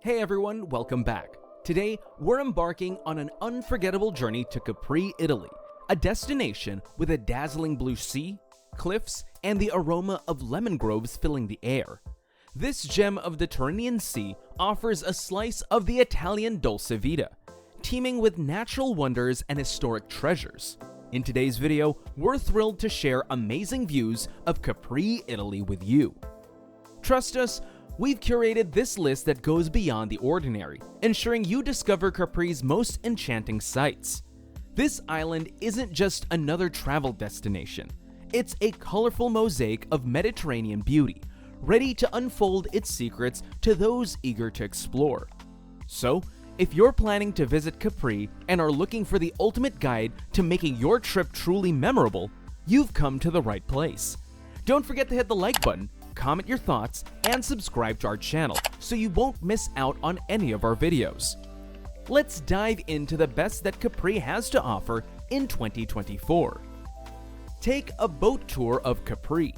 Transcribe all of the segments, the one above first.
Hey everyone, welcome back. Today, we're embarking on an unforgettable journey to Capri, Italy, a destination with a dazzling blue sea, cliffs, and the aroma of lemon groves filling the air. This gem of the Tyrrhenian Sea offers a slice of the Italian Dolce Vita, teeming with natural wonders and historic treasures. In today's video, we're thrilled to share amazing views of Capri, Italy with you. Trust us, we've curated this list that goes beyond the ordinary, ensuring you discover Capri's most enchanting sights. This island isn't just another travel destination. It's a colorful mosaic of Mediterranean beauty, ready to unfold its secrets to those eager to explore. So, if you're planning to visit Capri and are looking for the ultimate guide to making your trip truly memorable, you've come to the right place. Don't forget to hit the like button, comment your thoughts, and subscribe to our channel so you won't miss out on any of our videos. Let's dive into the best that Capri has to offer in 2024. Take a boat tour of Capri.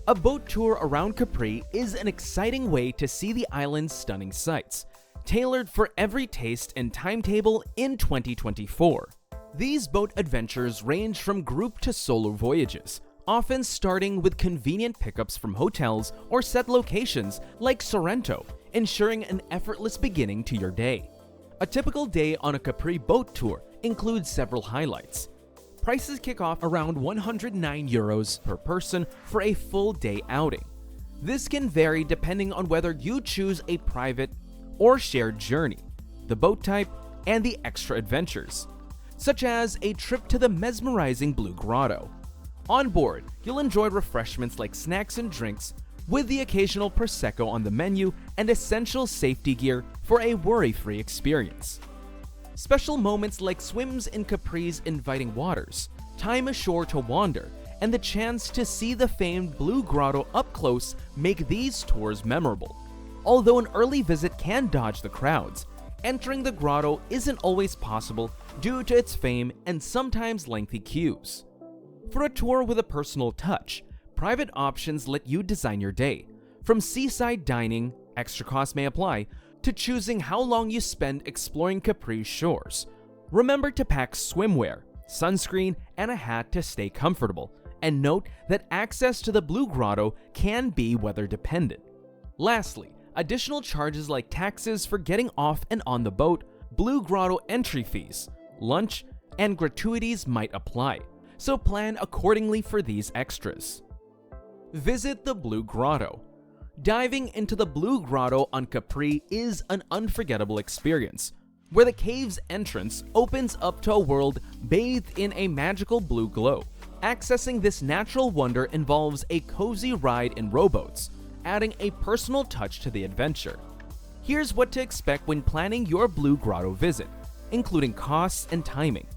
A boat tour around Capri is an exciting way to see the island's stunning sights, tailored for every taste and timetable in 2024. These boat adventures range from group to solo voyages, often starting with convenient pickups from hotels or set locations like Sorrento, ensuring an effortless beginning to your day. A typical day on a Capri boat tour includes several highlights. Prices kick off around €109 per person for a full day outing. This can vary depending on whether you choose a private or shared journey, the boat type, and the extra adventures, such as a trip to the mesmerizing Blue Grotto. On board, you'll enjoy refreshments like snacks and drinks, with the occasional Prosecco on the menu and essential safety gear for a worry-free experience. Special moments like swims in Capri's inviting waters, time ashore to wander, and the chance to see the famed Blue Grotto up close make these tours memorable. Although an early visit can dodge the crowds, entering the grotto isn't always possible due to its fame and sometimes lengthy queues. For a tour with a personal touch, private options let you design your day. From seaside dining, extra costs may apply, to choosing how long you spend exploring Capri's shores. Remember to pack swimwear, sunscreen, and a hat to stay comfortable, and note that access to the Blue Grotto can be weather dependent. Lastly, additional charges like taxes for getting off and on the boat, Blue Grotto entry fees, lunch, and gratuities might apply, so plan accordingly for these extras. Visit the Blue Grotto. Diving into the Blue Grotto on Capri is an unforgettable experience, where the cave's entrance opens up to a world bathed in a magical blue glow. Accessing this natural wonder involves a cozy ride in rowboats, adding a personal touch to the adventure. Here's what to expect when planning your Blue Grotto visit, including costs and timing.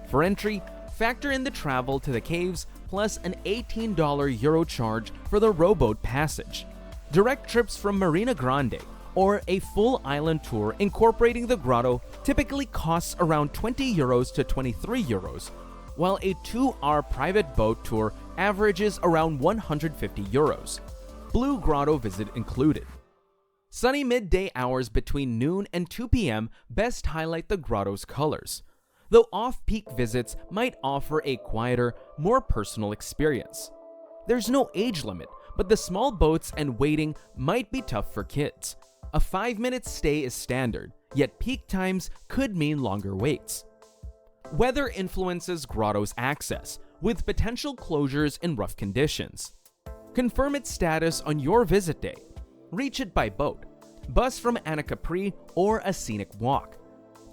For entry, factor in the travel to the caves plus an €18 Euro charge for the rowboat passage. Direct trips from Marina Grande or a full island tour incorporating the grotto typically costs around €20 to €23, while a 2-hour private boat tour averages around €150. Blue Grotto visit included. Sunny midday hours between noon and 2 p.m. best highlight the grotto's colors, though off-peak visits might offer a quieter, more personal experience. There's no age limit, but the small boats and waiting might be tough for kids. A 5-minute stay is standard, yet peak times could mean longer waits. Weather influences grotto's access, with potential closures in rough conditions. Confirm its status on your visit day. Reach it by boat, bus from Anna Capri, or a scenic walk.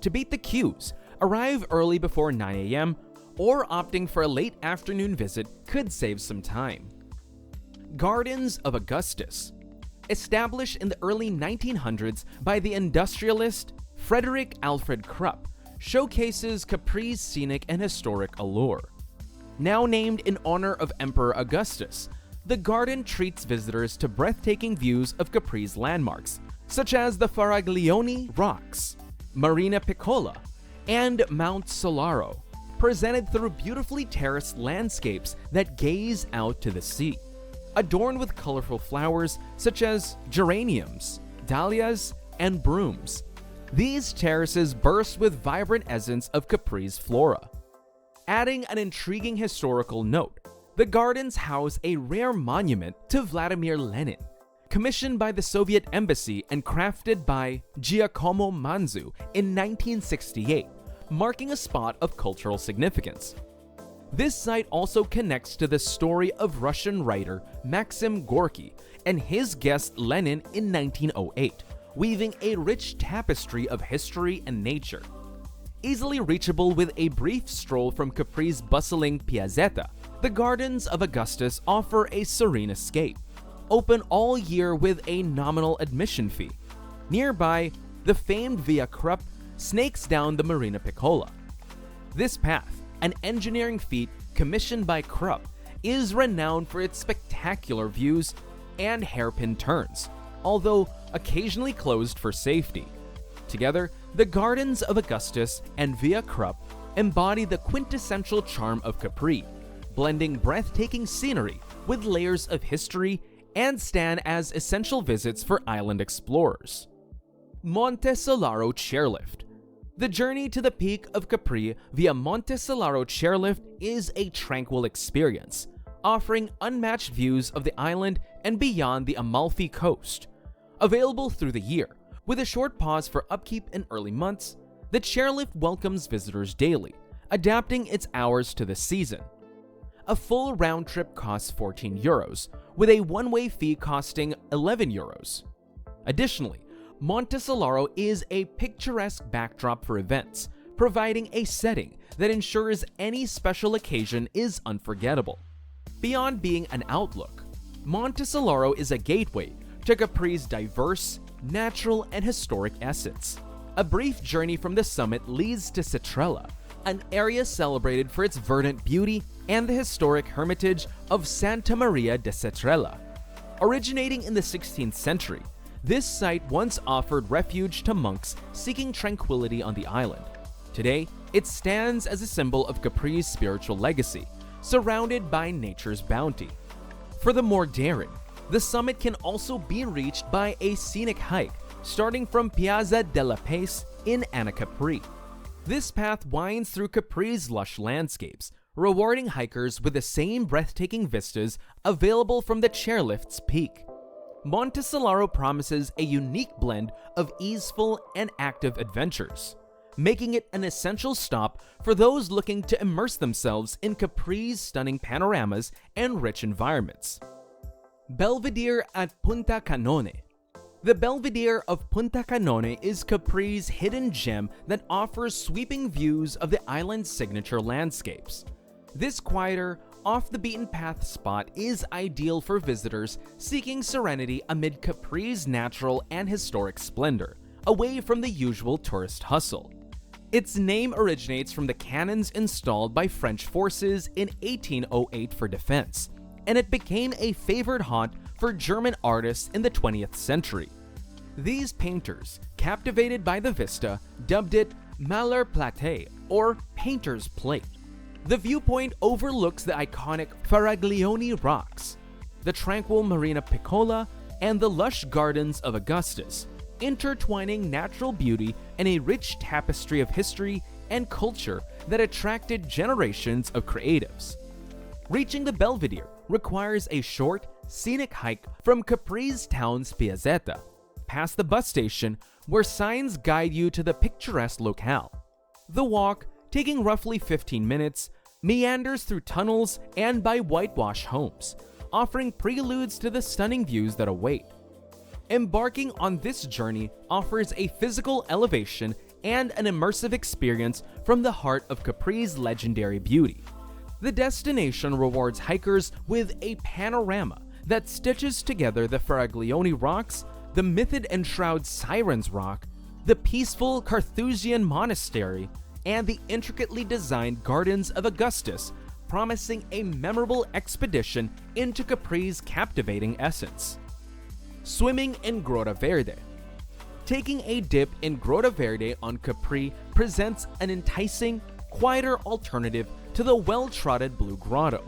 To beat the queues, arrive early before 9 a.m., or opting for a late afternoon visit could save some time. Gardens of Augustus. Established in the early 1900s by the industrialist Frederick Alfred Krupp, showcases Capri's scenic and historic allure. Now named in honor of Emperor Augustus, the garden treats visitors to breathtaking views of Capri's landmarks, such as the Faraglioni Rocks, Marina Piccola, and Mount Solaro, presented through beautifully terraced landscapes that gaze out to the sea. Adorned with colorful flowers such as geraniums, dahlias, and brooms. These terraces burst with vibrant essence of Capri's flora. Adding an intriguing historical note, the gardens house a rare monument to Vladimir Lenin, commissioned by the Soviet Embassy and crafted by Giacomo Manzu in 1968, marking a spot of cultural significance. This site also connects to the story of Russian writer Maxim Gorky and his guest Lenin in 1908, weaving a rich tapestry of history and nature. Easily reachable with a brief stroll from Capri's bustling Piazzetta, the Gardens of Augustus offer a serene escape, open all year with a nominal admission fee. Nearby, the famed Via Krupp snakes down the Marina Piccola. This path, an engineering feat commissioned by Krupp, is renowned for its spectacular views and hairpin turns, although occasionally closed for safety. Together, the Gardens of Augustus and Via Krupp embody the quintessential charm of Capri, blending breathtaking scenery with layers of history and stand as essential visits for island explorers. Monte Solaro Chairlift. The journey to the peak of Capri via Monte Solaro Chairlift is a tranquil experience, offering unmatched views of the island and beyond the Amalfi Coast. Available through the year, with a short pause for upkeep in early months, the chairlift welcomes visitors daily, adapting its hours to the season. A full round trip costs €14, with a one-way fee costing €11. Additionally, Monte Solaro is a picturesque backdrop for events, providing a setting that ensures any special occasion is unforgettable. Beyond being an outlook, Monte Solaro is a gateway to Capri's diverse, natural, and historic essence. A brief journey from the summit leads to Cetrella, an area celebrated for its verdant beauty and the historic hermitage of Santa Maria de Cetrella. Originating in the 16th century, this site once offered refuge to monks seeking tranquility on the island. Today, it stands as a symbol of Capri's spiritual legacy, surrounded by nature's bounty. For the more daring, the summit can also be reached by a scenic hike starting from Piazza della Pace in Anna Capri. This path winds through Capri's lush landscapes, rewarding hikers with the same breathtaking vistas available from the chairlift's peak. Monte Solaro promises a unique blend of easeful and active adventures, making it an essential stop for those looking to immerse themselves in Capri's stunning panoramas and rich environments. Belvedere at Punta Cannone. The Belvedere of Punta Cannone is Capri's hidden gem that offers sweeping views of the island's signature landscapes. This quieter, off-the-beaten-path spot is ideal for visitors seeking serenity amid Capri's natural and historic splendor, away from the usual tourist hustle. Its name originates from the cannons installed by French forces in 1808 for defense, and it became a favored haunt for German artists in the 20th century. These painters, captivated by the vista, dubbed it Maler Plate, or Painter's Plate. The viewpoint overlooks the iconic Faraglioni Rocks, the tranquil Marina Piccola, and the lush gardens of Augustus, intertwining natural beauty and a rich tapestry of history and culture that attracted generations of creatives. Reaching the Belvedere requires a short, scenic hike from Capri's town's Piazzetta, past the bus station where signs guide you to the picturesque locale. The walk, taking roughly 15 minutes, meanders through tunnels and by whitewashed homes, offering preludes to the stunning views that await. Embarking on this journey offers a physical elevation and an immersive experience from the heart of Capri's legendary beauty. The destination rewards hikers with a panorama that stitches together the Faraglioni Rocks, the myth-enshrouded Sirens Rock, the peaceful Carthusian Monastery, and the intricately designed Gardens of Augustus, promising a memorable expedition into Capri's captivating essence. Swimming in Grotta Verde. Taking a dip in Grotta Verde on Capri presents an enticing, quieter alternative to the well-trodden Blue Grotto.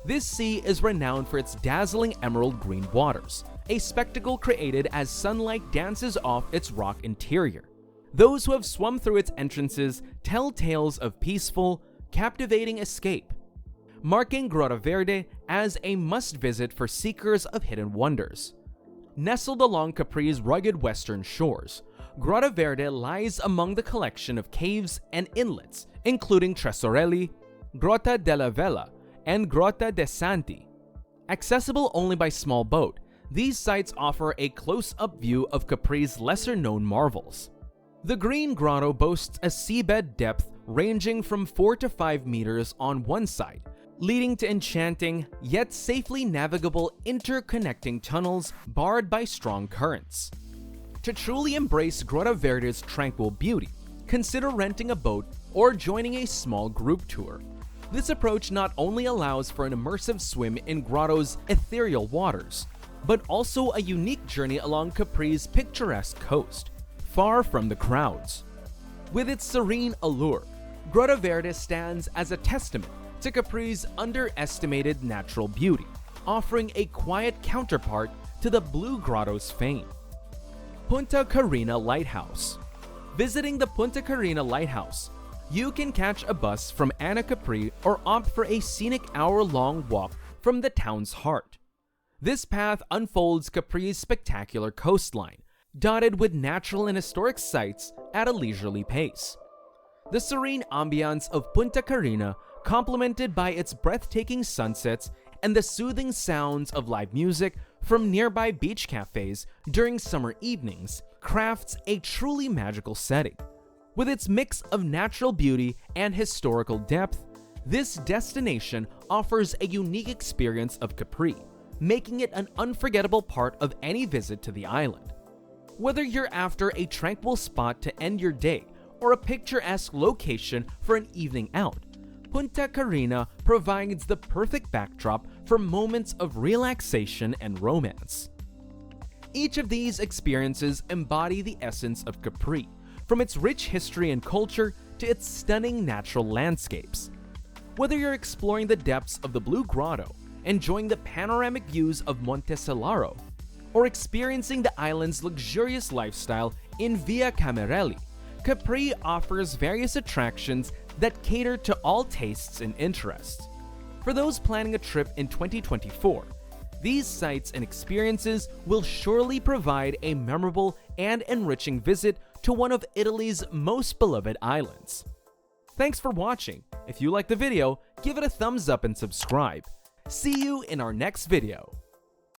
This sea is renowned for its dazzling emerald green waters, a spectacle created as sunlight dances off its rock interior. Those who have swum through its entrances tell tales of peaceful, captivating escape, marking Grotta Verde as a must-visit for seekers of hidden wonders. Nestled along Capri's rugged western shores, Grotta Verde lies among the collection of caves and inlets, including Tresorelli, Grotta della Vela, and Grotta de Santi. Accessible only by small boat, these sites offer a close-up view of Capri's lesser-known marvels. The Green Grotto boasts a seabed depth ranging from 4 to 5 meters on one side, leading to enchanting yet safely navigable interconnecting tunnels barred by strong currents. To truly embrace Grotta Verde's tranquil beauty, consider renting a boat or joining a small group tour. This approach not only allows for an immersive swim in Grotto's ethereal waters, but also a unique journey along Capri's picturesque coast, far from the crowds. With its serene allure, Grotta Verde stands as a testament to Capri's underestimated natural beauty, offering a quiet counterpart to the Blue Grotto's fame. Punta Carina Lighthouse. Visiting the Punta Carina Lighthouse, you can catch a bus from Anna Capri or opt for a scenic hour-long walk from the town's heart. This path unfolds Capri's spectacular coastline, dotted with natural and historic sites at a leisurely pace. The serene ambiance of Punta Carina, complemented by its breathtaking sunsets and the soothing sounds of live music from nearby beach cafes during summer evenings, crafts a truly magical setting. With its mix of natural beauty and historical depth, this destination offers a unique experience of Capri, making it an unforgettable part of any visit to the island. Whether you're after a tranquil spot to end your day or a picturesque location for an evening out, Punta Carina provides the perfect backdrop for moments of relaxation and romance. Each of these experiences embody the essence of Capri, from its rich history and culture to its stunning natural landscapes. Whether you're exploring the depths of the Blue Grotto, enjoying the panoramic views of Monte Celaro, or experiencing the island's luxurious lifestyle in Via Camerelli, Capri offers various attractions that cater to all tastes and interests. For those planning a trip in 2024, these sites and experiences will surely provide a memorable and enriching visit to one of Italy's most beloved islands. Thanks for watching. If you liked the video, give it a thumbs up and subscribe. See you in our next video.